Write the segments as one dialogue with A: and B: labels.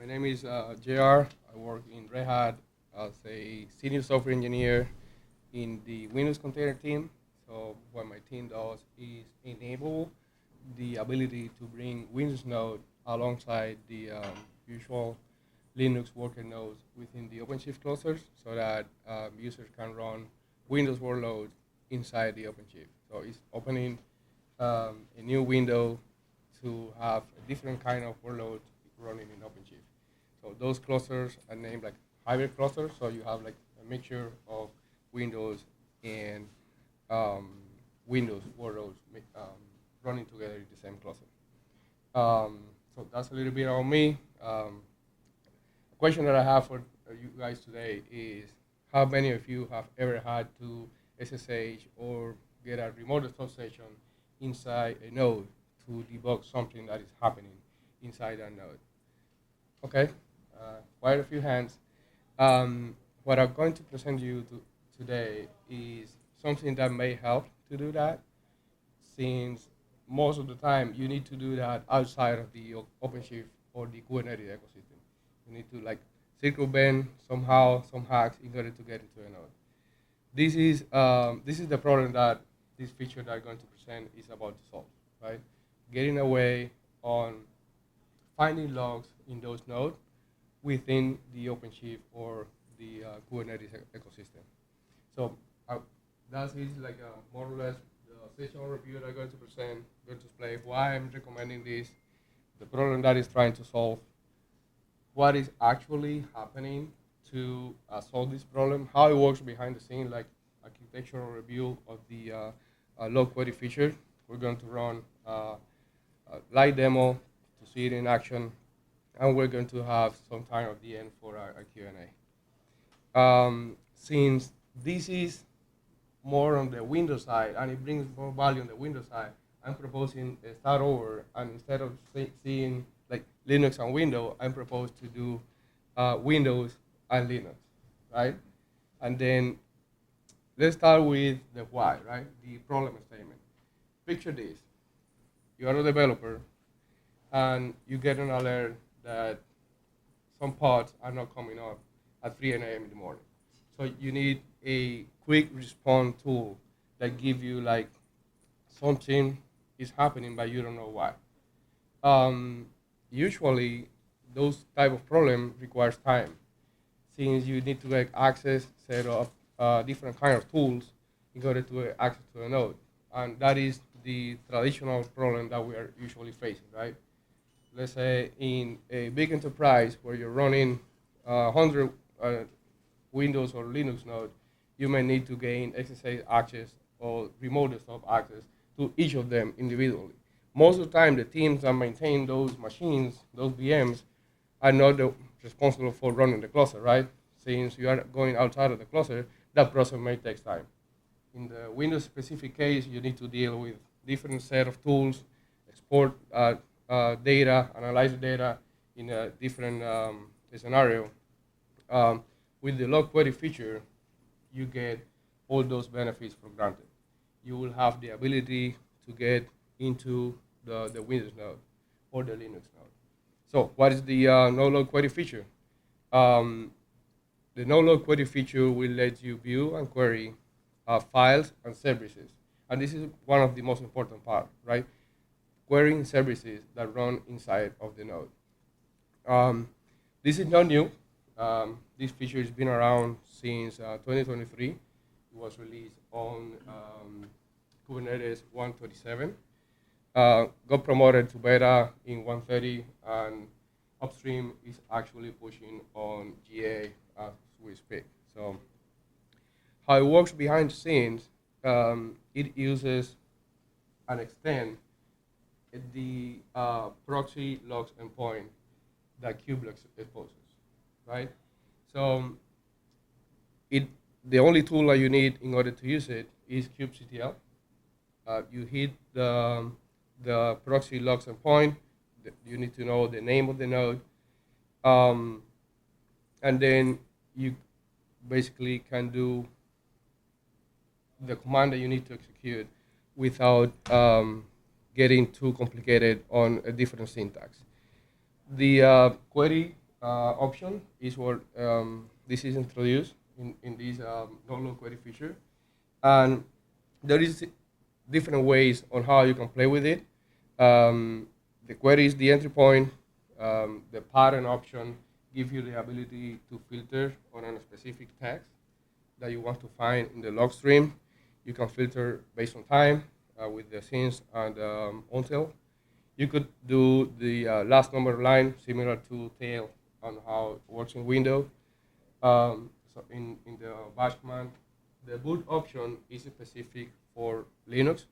A: My name is JR. I work in Red Hat as a senior software engineer in the Windows container team. So what my team does is enable the ability to bring Windows node alongside the usual Linux worker nodes within the OpenShift clusters so that users can run Windows workloads inside the OpenShift. So it's opening a new window to have a different kind of workload running in OpenShift. So those clusters are named like hybrid clusters. So you have like a mixture of Windows and Windows workloads running together in the same cluster. So that's a little bit on me. A question that I have for you guys today is how many of you have ever had to SSH or get a remote desktop session inside a node to debug something that is happening inside that node? Okay, quite a few hands. What I'm going to present you today is something that may help to do that, since most of the time you need to do that outside of the OpenShift or the Kubernetes ecosystem. You need to like circumvent somehow some hacks in order to get into a node. This is the problem that this feature that I'm going to present is about to solve, right? Getting away on finding logs in those nodes within the OpenShift or the Kubernetes ecosystem. So that is like more or less the session review that I'm going to present, going to explain why I'm recommending this, the problem that is trying to solve, what is actually happening to solve this problem, how it works behind the scene, like architectural review of the log query feature. We're going to run a live demo to see it in action, and we're going to have some time at the end for our Q&A. Since this is more on the Windows side, and it brings more value on the Windows side, I'm proposing a start over, and instead of seeing like Linux and Windows, I'm proposed to do Windows and Linux, right? And then let's start with the why, right? The problem statement. Picture this. You are a developer, and you get an alert that some pods are not coming up at 3 a.m. in the morning. So you need a quick response tool that give you like something is happening, but you don't know why. Usually, those type of problem requires time, since you need to get access, set up different kind of tools in order to access to a node, and that is the traditional problem that we are usually facing, right? Let's say in a big enterprise where you're running 100 Windows or Linux node, you may need to gain SSH access or remote desktop access to each of them individually. Most of the time, the teams that maintain those machines, those VMs, are not responsible for running the cluster, right? Since you are going outside of the cluster, that process may take time. In the Windows specific case, you need to deal with different set of tools, export data, analyze the data in a different scenario. With the log query feature, you get all those benefits for granted. You will have the ability to get into the Windows node or the Linux node. So what is the no-log query feature? The no-log query feature will let you view and query files and services. And this is one of the most important part, right? Querying services that run inside of the node. This is not new. This feature has been around since 2023. It was released on Kubernetes 127. Got promoted to beta in 130, and upstream is actually pushing on GA as we speak. So how it works behind the scenes, it uses and extend the proxy logs endpoint that kubectl exposes, right? So the only tool that you need in order to use it is kubectl. You hit the proxy logs endpoint. You need to know the name of the node, and then you basically can do the command that you need to execute without getting too complicated on a different syntax. The query option is what this is introduced in this no-load query feature. And there is different ways on how you can play with it. The query is the entry point. The pattern option gives you the ability to filter on a specific text that you want to find in the log stream. You can filter based on time with the since and until. You could do the last number line similar to tail on how it works in Windows. So in the bash command, the boot option is specific for Linux.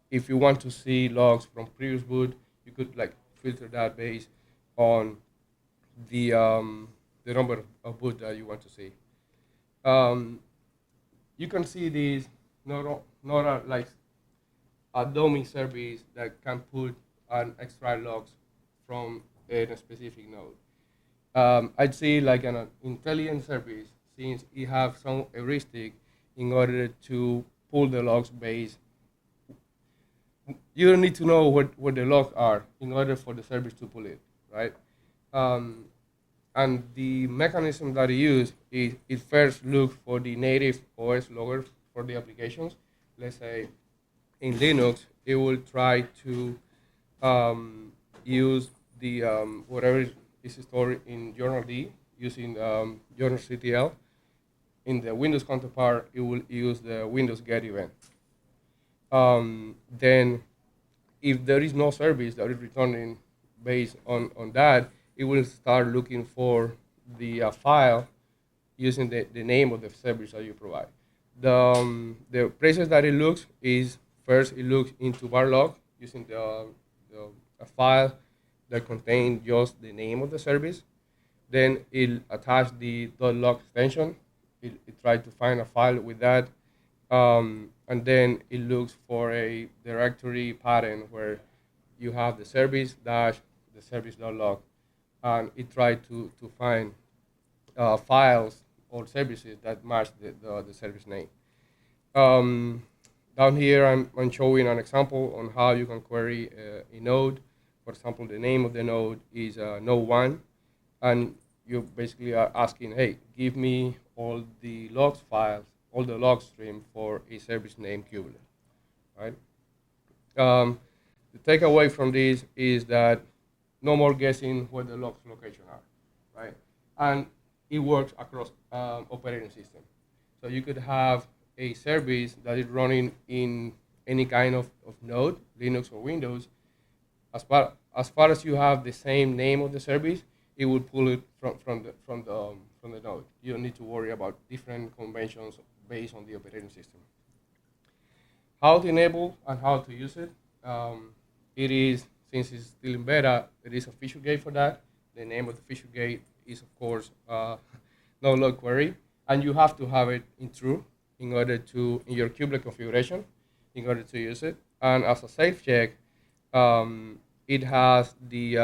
A: If you want to see logs from previous boot, you could like filter that based on the number of boot that you want to see. Um, you can see these not like a dummy service that can put and extract logs from a specific node. I'd say like an intelligent service since it has some heuristic in order to pull the logs based. You don't need to know what the logs are in order for the service to pull it, right? Um, and the mechanism that it uses is it first looks for the native OS logger for the applications. Let's say in Linux, it will try to use the whatever is stored in journal D using journal CTL. In the Windows counterpart, it will use the Windows get event. Then, if there is no service that is returning based on that, it will start looking for the file using the name of the service that you provide. The places that it looks is first it looks into var log using a file that contains just the name of the service. Then it attach the .log extension. It tries to find a file with that. And then it looks for a directory pattern where you have the service dash the service.log. And it tries to find files or services that match the service name. Down here, I'm showing an example on how you can query a node. For example, the name of the node is node1, and you basically are asking, hey, give me all the logs files, all the log stream for a service named kubectl, right? The takeaway from this is that no more guessing where the logs location are, right? And it works across operating system. So you could have a service that is running in any kind of node, Linux or Windows. As far as you have the same name of the service, it will pull it from the node. You don't need to worry about different conventions based on the operating system. How to enable and how to use it. It is, since it's still in beta, there is a feature gate for that. The name of the feature gate is, of course, no log query, and you have to have it in true in order to, in your kubelet configuration, in order to use it. And as a safe check, it has the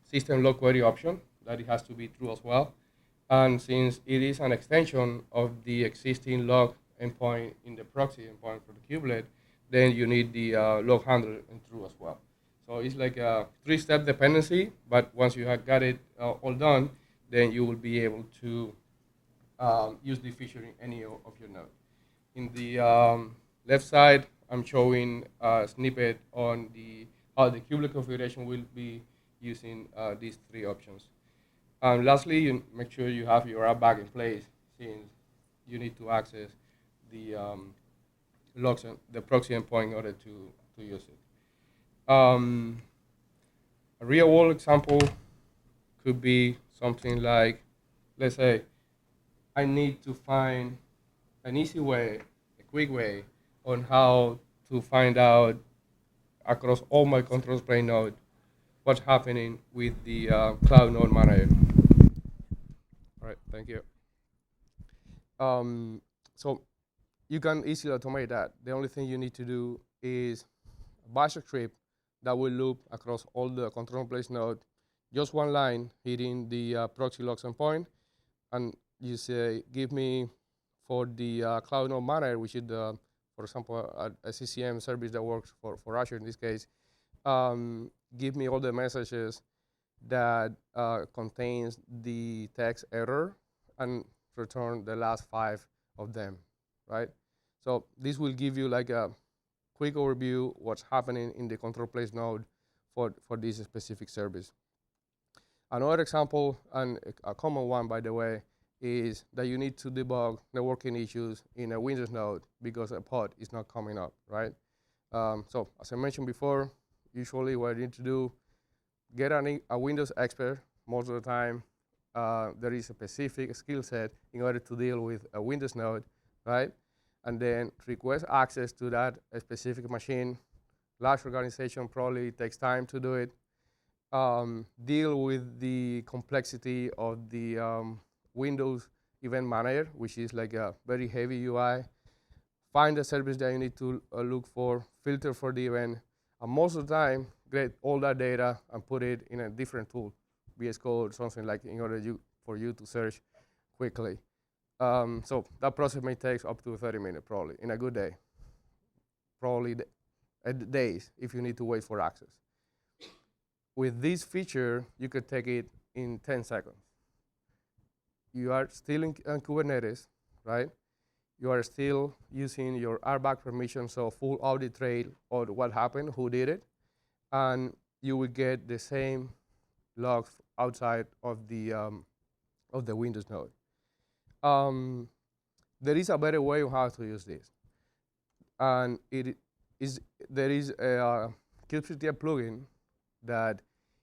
A: system log query option that it has to be true as well. And since it is an extension of the existing log endpoint in the proxy endpoint for the kubelet, then you need the log handler in true as well. So it's like a three-step dependency, but once you have got it all done, then you will be able to use the feature in any of your nodes. In the left side, I'm showing a snippet on how the kubelet configuration will be using these three options. And lastly, you make sure you have your app back in place, since you need to access the logs and the proxy endpoint in order to use it. A real-world example could be something like, let's say, I need to find an easy way, a quick way, on how to find out across all my controls plane node what's happening with the cloud node manager. All right, thank you. So you can easily automate that. The only thing you need to do is a bash script that will loop across all the control place node, just one line hitting the proxy logs endpoint, and you say, give me for the cloud node manager, which is the, for example, a CCM service that works for Azure in this case, give me all the messages that contains the text error and return the last 5 of them, right? So this will give you like a quick overview what's happening in the control place node for this specific service. Another example, and a common one, by the way, is that you need to debug networking issues in a Windows node because a pod is not coming up, right? So as I mentioned before, usually what you need to do, get a Windows expert. Most of the time, there is a specific skill set in order to deal with a Windows node, right? And then request access to that specific machine. Large organization probably takes time to do it. Deal with the complexity of the Windows Event Manager, which is like a very heavy UI. Find the service that you need to look for, filter for the event, and most of the time, get all that data and put it in a different tool, VS Code, something like in order for you to search quickly. So that process may take up to 30 minutes, probably, in a good day. Probably days if you need to wait for access. With this feature, you could take it in 10 seconds. You are still in Kubernetes, right? You are still using your RBAC permission, so full audit trail of what happened, who did it, and you will get the same logs outside of the Windows node. There is a better way of how to use this, and there is a kubectl plugin that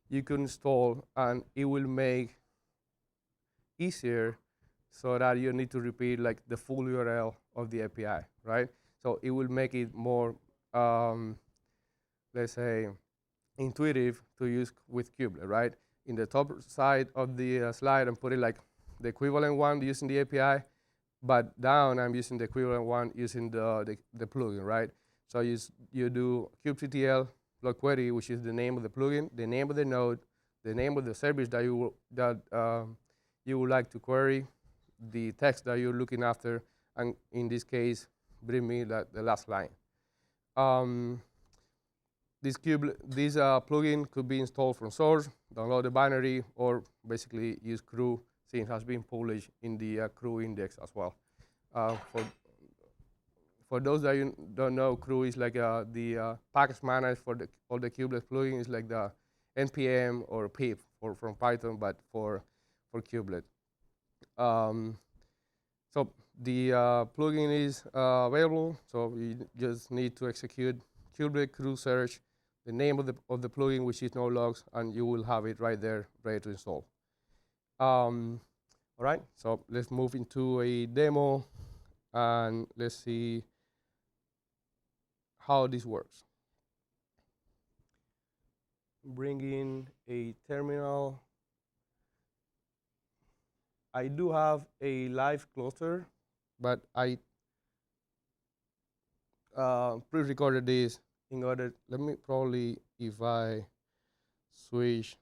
A: you can install, and it will make easier so that you need to repeat like the full URL of the API, right? So it will make it more, let's say, intuitive to use with kubectl, right? In the top side of the slide, I'm putting like the equivalent one using the API, but down I'm using the equivalent one using the plugin, right? So you do kubectl log query, which is the name of the plugin, the name of the node, the name of the service that you would like to query, the text that you're looking after, and in this case, bring me the last line. This plugin could be installed from source, download the binary, or basically use CRU, since it has been published in the CRU index as well. For those that you don't know, CRU is like the package manager for all the kubelet plugins. Is like the npm or pip from Python, but for kubelet. So the plugin is available. So you just need to execute kubelet CRU search, the name of the plugin, which is no logs, and you will have it right there, ready to install. All right. So let's move into a demo, and let's see how this works. Bring in a terminal. I do have a live cluster, but I pre-recorded this in order. Let me probably, if I switch,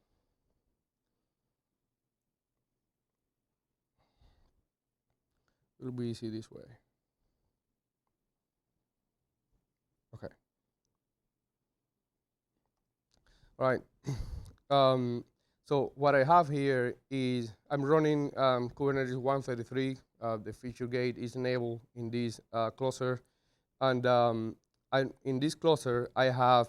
A: it'll be easy this way. Okay. All right. So what I have here is I'm running Kubernetes 133. The feature gate is enabled in this cluster. And in this cluster, I have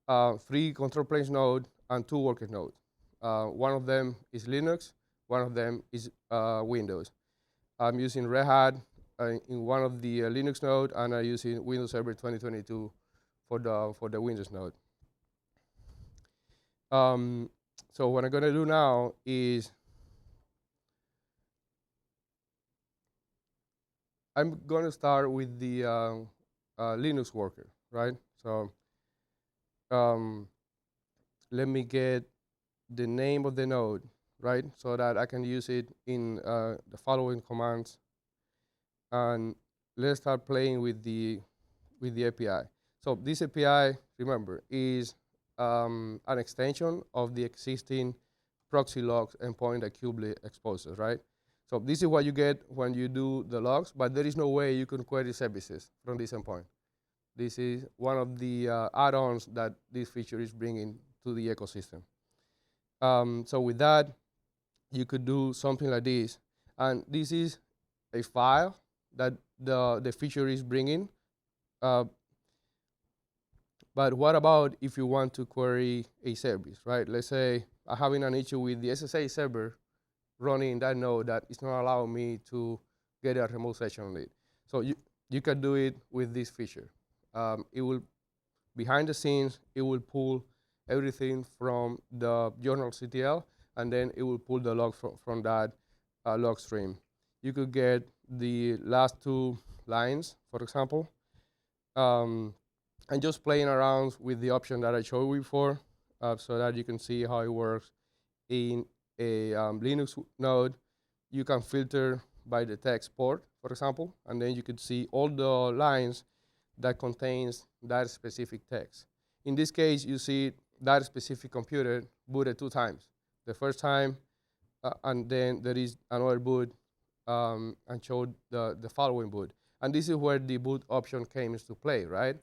A: 3 control planes nodes and 2 worker nodes. One of them is Linux. One of them is Windows. I'm using Red Hat in one of the Linux node, and I'm using Windows Server 2022 for the Windows node. So what I'm going to do now is I'm going to start with the Linux worker, right? So let me get the name of the node, right? So that I can use it in the following commands. And let's start playing with the API. So this API, remember, is an extension of the existing proxy logs endpoint that kubectl exposes, right? So this is what you get when you do the logs, but there is no way you can query services from this endpoint. This is one of the add-ons that this feature is bringing to the ecosystem. So with that, you could do something like this. And this is a file that the feature is bringing. Uh, but what about if you want to query a service, right? Let's say I'm having an issue with the SSA server running in that node that is not allowing me to get a remote session on it. So you can do it with this feature. It will, behind the scenes, it will pull everything from the journal CTL, and then it will pull the log from that log stream. You could get the last two lines, for example, and just playing around with the option that I showed you before, so that you can see how it works. In a Linux node, you can filter by the text port, for example, and then you could see all the lines that contains that specific text. In this case, you see that specific computer booted 2 times. The first time, and then there is another boot, and showed the following boot. And this is where the boot option came into play, right?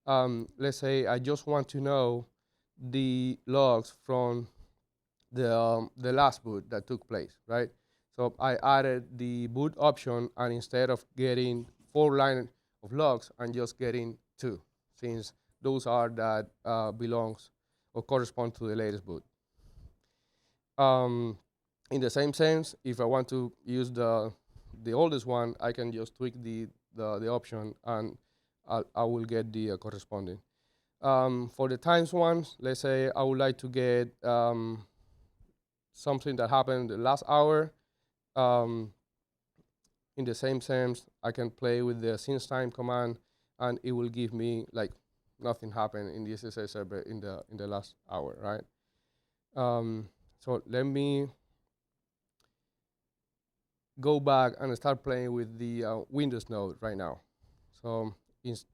A: Let's say I just want to know the logs from the last boot that took place, right? So I added the boot option, and instead of getting 4 lines of logs, I'm just getting 2, since those are that belongs or correspond to the latest boot. In the same sense, if I want to use the oldest one, I can just tweak the option, and I will get the corresponding. For the times ones, let's say I would like to get something that happened the last hour. In the same sense, I can play with the since time command, and it will give me like nothing happened in the SSH server in the last hour, right? So let me go back and start playing with the Windows node right now. So this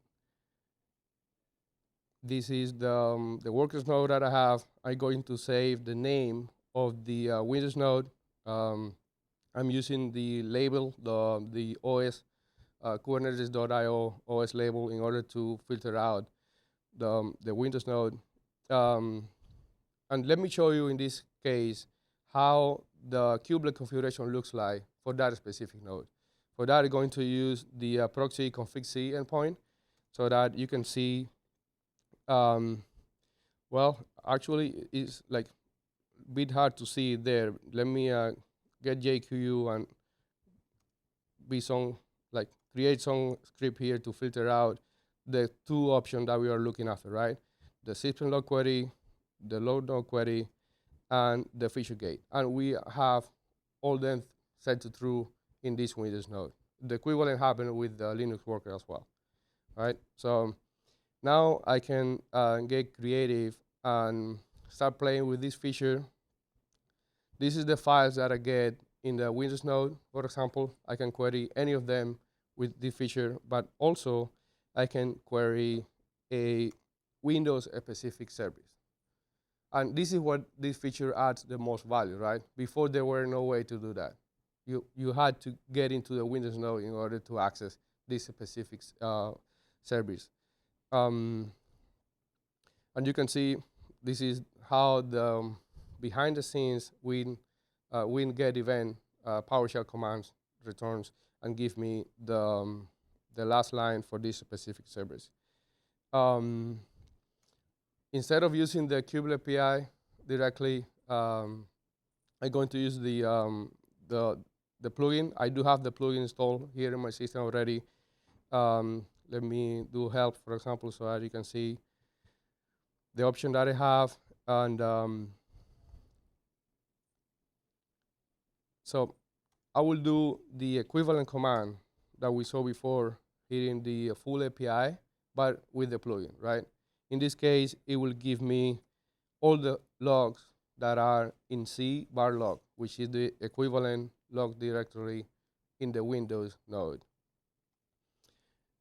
A: is the workers node that I have. I'm going to save the name of the Windows node. I'm using the label, the OS Kubernetes.io OS label in order to filter out the Windows node. And let me show you in this case how the kubelet configuration looks like for that specific node. For that, I'm going to use the proxy config.c endpoint so that you can see, well, actually, it's like a bit hard to see it there. Let me get JQU and create some script here to filter out the 2 options that we are looking after, right? The system log query, the load node query, and the feature gate. And we have all them set to true in this Windows node. The equivalent happened with the Linux worker as well, right? So now I can get creative and start playing with this feature. This is the files that I get in the Windows node. For example, I can query any of them with this feature, but also I can query a Windows-specific service. And this is what this feature adds the most value, right? Before, there were no way to do that. You had to get into the Windows node in order to access this specific service. And you can see this is how the behind the scenes win get event PowerShell commands returns and give me the last line for this specific service. Instead of using the kubelet API directly, I'm going to use the plugin. I do have the plugin installed here in my system already. Let me do help, for example, so that you can see the option that I have. And so I will do the equivalent command that we saw before here in the full API, but with the plugin, right? In this case, it will give me all the logs that are in C bar log, which is the equivalent log directory in the Windows node.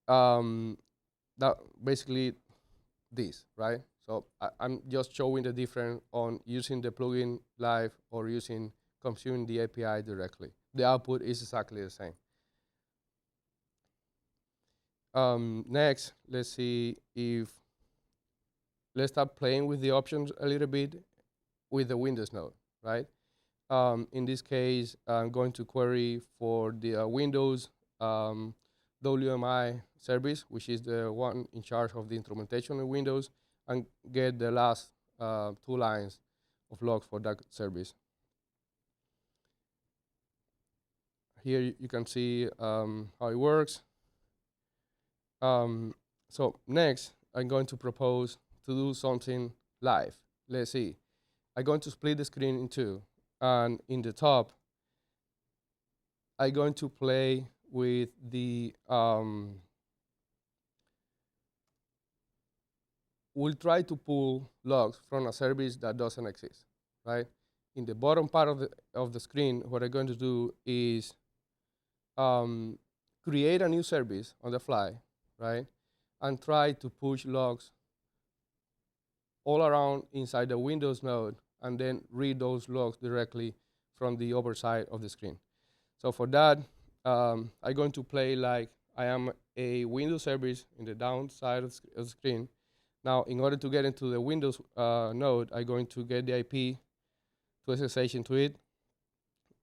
A: That basically this, right? So I'm just showing the difference on using the plugin live or consuming the API directly. The output is exactly the same. Next, let's start playing with the options a little bit. with the Windows node, right? In this case, I'm going to query for the Windows WMI service, which is the one in charge of the instrumentation in Windows, and get the last 2 lines of logs for that service. Here you can see how it works. So next, I'm going to propose to do something live. Let's see. I'm going to split the screen in 2. And in the top, I'm going to play with the, we'll try to pull logs from a service that doesn't exist, right? In the bottom part of the screen, what I'm going to do is create a new service on the fly, right? And try to push logs all around inside the Windows node and then read those logs directly from the upper side of the screen. So for that, I'm going to play like I am a Windows service in the down side of the screen. Now, in order to get into the Windows node, I'm going to get the IP to SSH into it.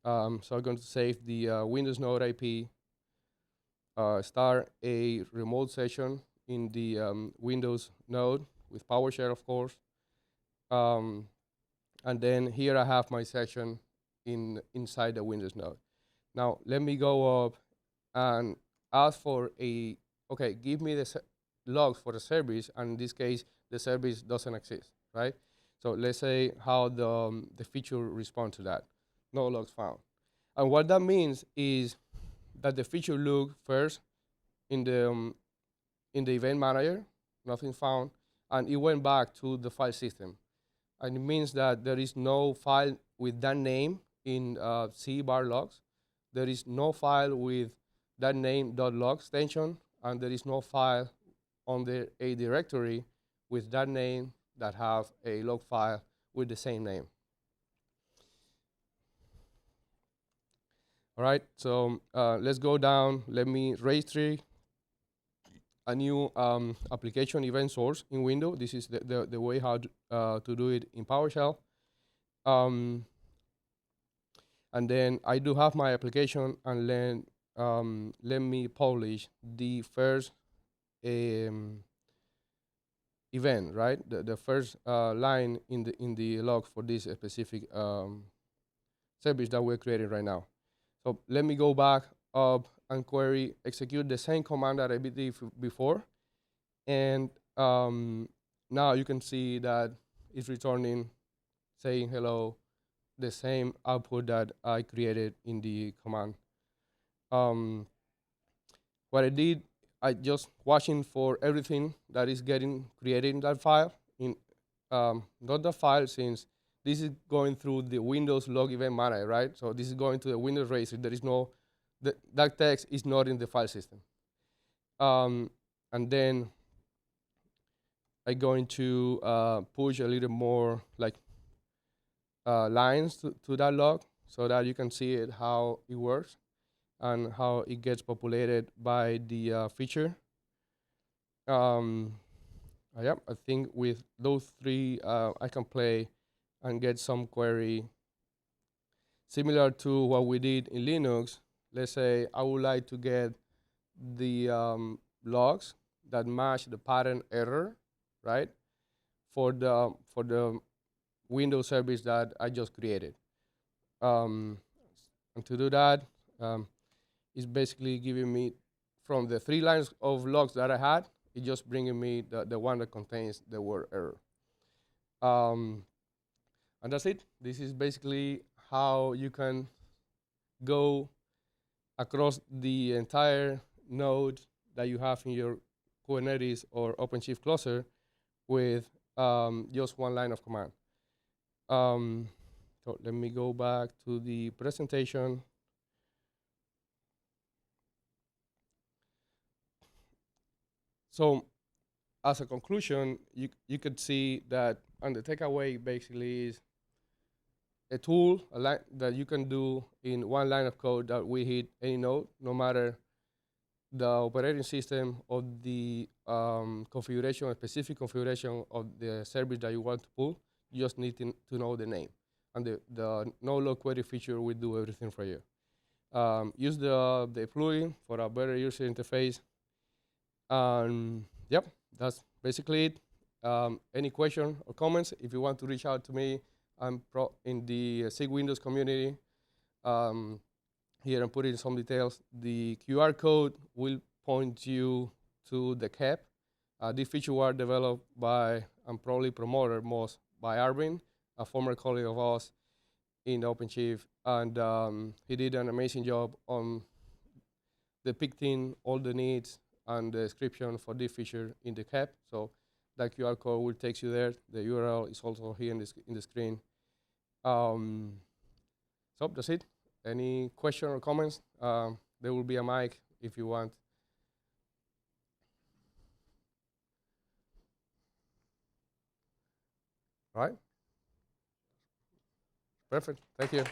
A: So I'm going to save the Windows node IP, start a remote session in the Windows node with PowerShare, of course. And then here I have my session inside the Windows node. Now, let me go up and ask for okay, give me the logs for the service, and in this case, the service doesn't exist, right? So let's say how the feature responds to that. No logs found. And what that means is that the feature looked first in the event manager, nothing found, and it went back to the file system. And it means that there is no file with that name in C bar logs. There is no file with that name .log extension, and there is no file on a directory with that name that have a log file with the same name. All right, so let's go down. Let me registry a new application event source in Windows. This is the way how to do it in PowerShell. And then I do have my application, and then let me publish the first event, right? The first line in the log for this specific service that we're creating right now. So let me go back up and query, execute the same command that I did before, and now you can see that it's returning, saying hello, the same output that I created in the command. What I did, I just watching for everything that is getting created in that file. Not the file, since this is going through the Windows log event manager, right? So this is going to the Windows registry. There is no, that text is not in the file system. And then I'm going to push a little more like lines to that log so that you can see it, how it works and how it gets populated by the feature. Yeah, I think with those 3, I can play and get some query similar to what we did in Linux. Let's say I would like to get the logs that match the pattern error, right? For the Windows service that I just created. And to do that, it's basically giving me, from the 3 lines of logs that I had, it's just bringing me the one that contains the word error. And that's it. This is basically how you can go across the entire node that you have in your Kubernetes or OpenShift cluster with just 1 line of command. So let me go back to the presentation. So as a conclusion, you could see that, and the takeaway basically is a tool that you can do in 1 line of code that will hit any node, no matter the operating system or the configuration, a specific configuration of the service that you want to pull. You just need to know the name. And the no-log query feature will do everything for you. Use the plugin for a better user interface. And yep, that's basically it. Any question or comments, if you want to reach out to me, I'm in the SIG Windows community. Here I'm putting some details. The QR code will point you to the CAP. These features were developed by, and probably promoted most, by Arvin, a former colleague of ours in OpenShift. And he did an amazing job on depicting all the needs and the description for this feature in the CAP. So that QR code will take you there. The URL is also here in the screen. So that's it. Any question or comments? There will be a mic if you want. All right? Perfect. Thank you.